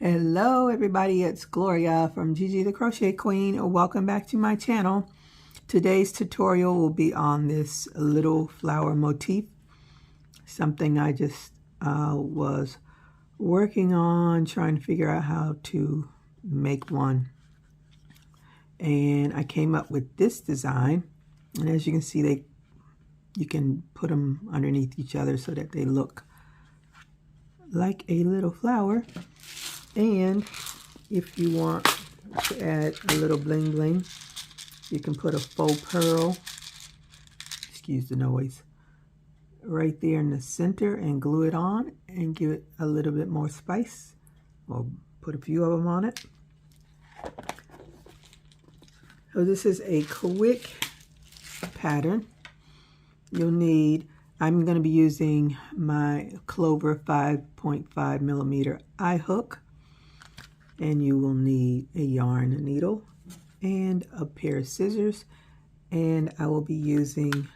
Hello everybody, it's Gloria from Gigi the Crochet Queen. Welcome back to my channel. Today's tutorial will be on this little flower motif, something I just was working on, trying to figure out how to make one. And I came up with this design, and as you can see, you can put them underneath each other so that they look like a little flower. And if you want to add a little bling bling, you can put a faux pearl, excuse the noise, right there in the center and glue it on and give it a little bit more spice, or put a few of them on it. So this is a quick pattern. You'll need, I'm going to be using my Clover 5.5 millimeter eye hook. And you will need a yarn needle and a pair of scissors. And I will be using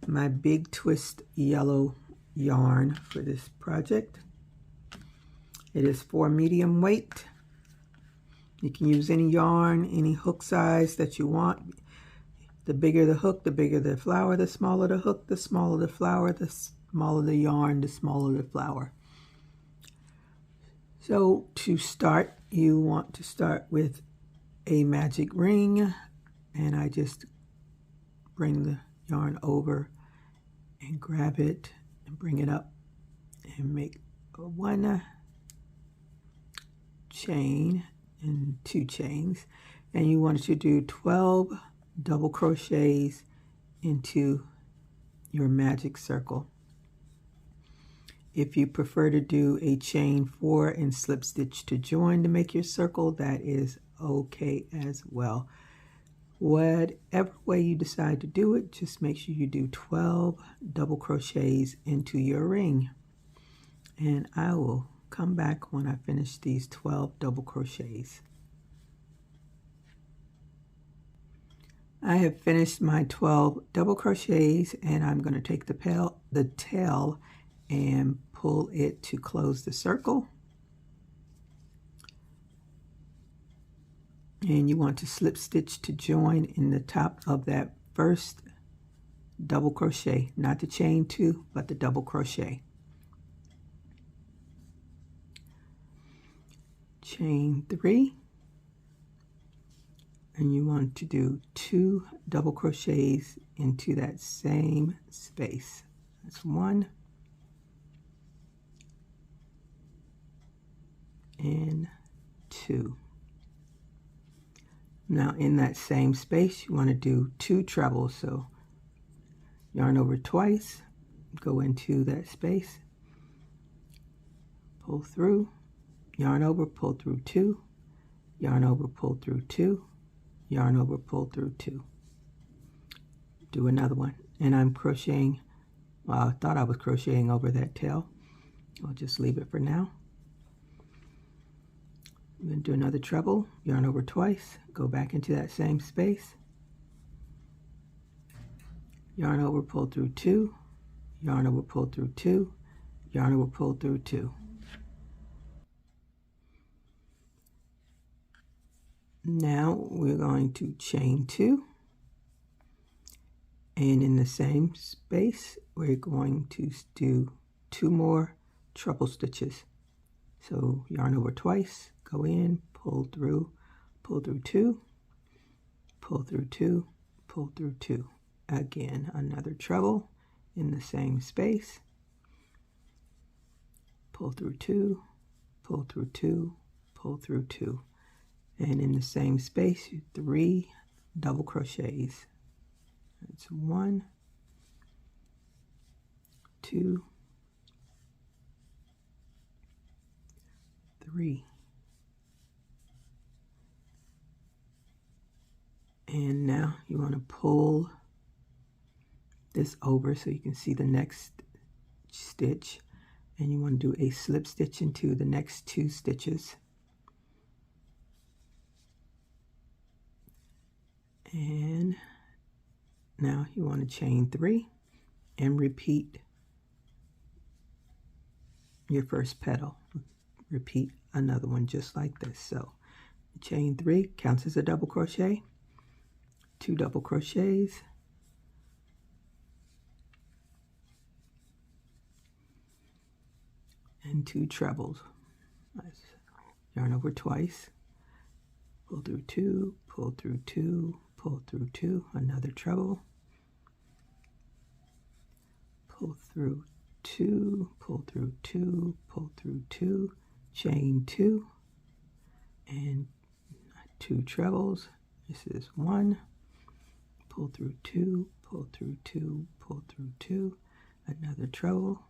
my Big Twist yellow yarn for this project. It is for medium weight. You can use any yarn, any hook size that you want. The bigger the hook, the bigger the flower. The smaller the hook, the smaller the flower. The smaller the yarn, the smaller the flower. So to start, you want to start with a magic ring, and I just bring the yarn over and grab it and bring it up and make one chain and 2 chains, and you want to do 12 double crochets into your magic circle. If you prefer to do a chain 4 and slip stitch to join to make your circle, that is okay as well. Whatever way you decide to do it, just make sure you do 12 double crochets into your ring. And I will come back when I finish these 12 double crochets. I have finished my 12 double crochets, and I'm going to take the tail and pull it to close the circle. And you want to slip stitch to join in the top of that first double crochet, not the chain 2, but the double crochet. Chain 3, and you want to do 2 double crochets into that same space. That's 1 and 2. Now in that same space, you want to do 2 trebles. So yarn over twice, go into that space, pull through, yarn over, pull through 2, yarn over, pull through 2, yarn over, pull through 2. Do another one, and I'm crocheting, well, I thought I was crocheting over that tail. I'll just leave it for now. I'm going to do another treble, yarn over twice, go back into that same space, yarn over, pull through 2, yarn over, pull through 2, yarn over, pull through 2. Now we're going to chain 2, and in the same space we're going to do 2 more treble stitches. So yarn over twice, go in, pull through 2, pull through 2, pull through 2. Again, another treble in the same space, pull through 2, pull through 2, pull through 2. And in the same space, 3 double crochets. That's 1, 2, 3. And now you want to pull this over so you can see the next stitch, and you want to do a slip stitch into the next 2 stitches. And now you want to chain 3 and repeat your first petal. Repeat another one just like this. So chain 3 counts as a double crochet, 2 double crochets, and 2 trebles. Let's yarn over twice, pull through 2, pull through 2, pull through 2, another treble, pull through 2, pull through 2, pull through 2, chain 2, and 2 trebles. This is 1, pull through 2, pull through 2, pull through 2, another treble,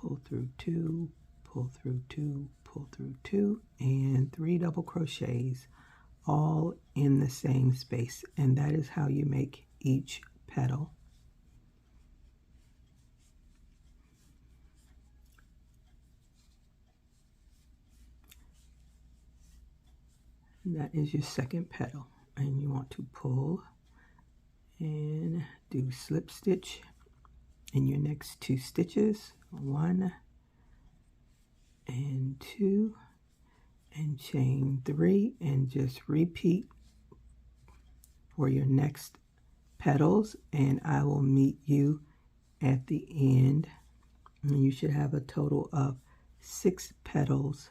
pull through 2, pull through 2, pull through 2, and 3 double crochets, all in the same space. And that is how you make each petal. And that is your second petal, and you want to pull and do slip stitch in your next 2 stitches, 1 and 2, and chain 3, and just repeat for your next petals, and I will meet you at the end. And you should have a total of 6 petals.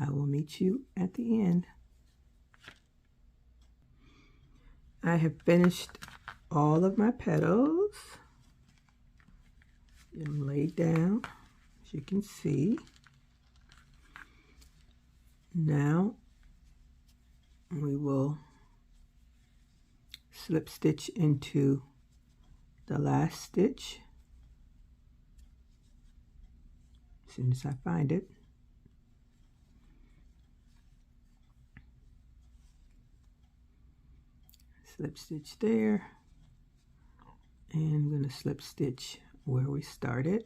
I will meet you at the end. I have finished all of my petals. Get them laid down, as you can see. Now we will slip stitch into the last stitch as soon as I find it. Slip stitch there, and I'm going to slip stitch where we started.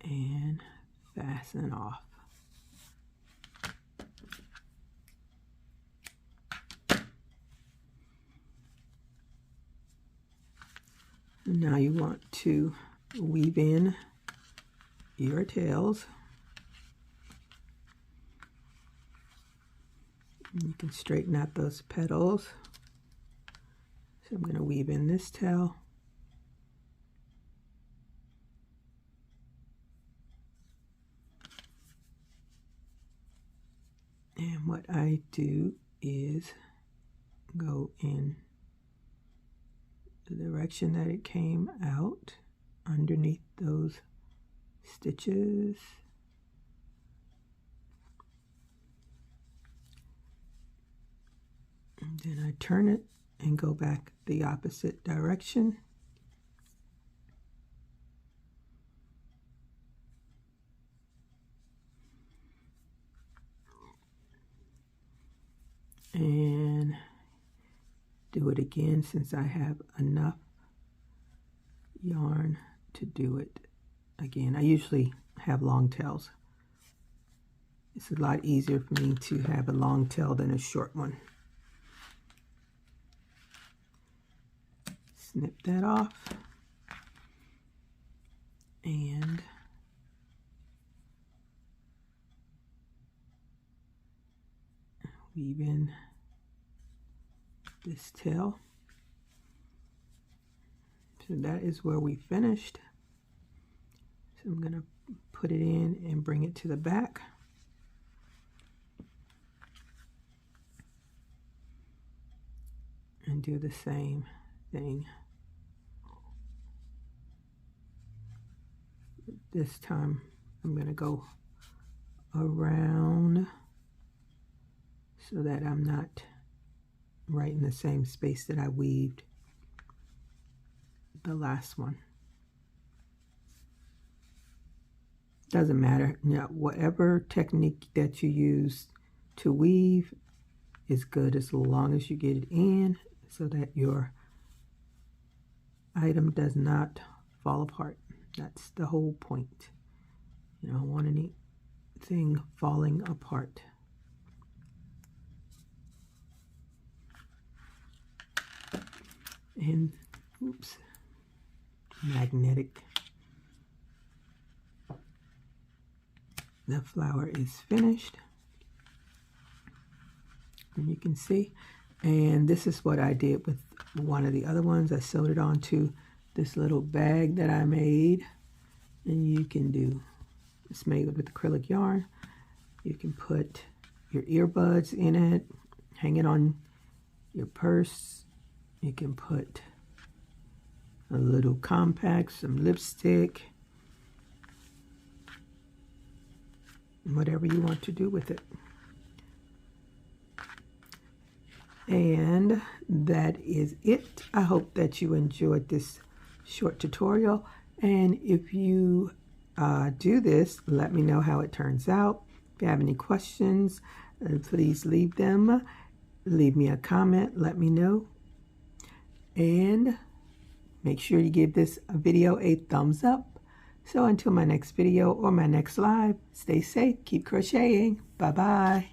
And fasten off. And now you want to weave in your tails. And you can straighten out those petals. So I'm going to weave in this tail. And what I do is go in the direction that it came out underneath those stitches. And then I turn it and go back the opposite direction. And do it again since I have enough yarn to do it again. I usually have long tails. It's a lot easier for me to have a long tail than a short one. Snip that off and weave in this tail. So that is where we finished. So I'm going to put it in and bring it to the back. And do the same thing. This time I'm going to go around so that I'm not right in the same space that I weaved the last one. Doesn't matter, you know, whatever technique that you use to weave is good as long as you get it in so that your item does not fall apart. That's the whole point. You don't want any thing falling apart. And oops, magnetic. The flower is finished, and you can see. And this is what I did with one of the other ones. I sewed it onto this little bag that I made, and you can do, it's made with acrylic yarn. You can put your earbuds in it, hang it on your purse. You can put a little compact, some lipstick, whatever you want to do with it. And that is it. I hope that you enjoyed this short tutorial. And if you do this, let me know how it turns out. If you have any questions, please leave them. Leave me a comment. Let me know. And make sure you give this video a thumbs up. So until my next video or my next live, stay safe, keep crocheting. Bye-bye.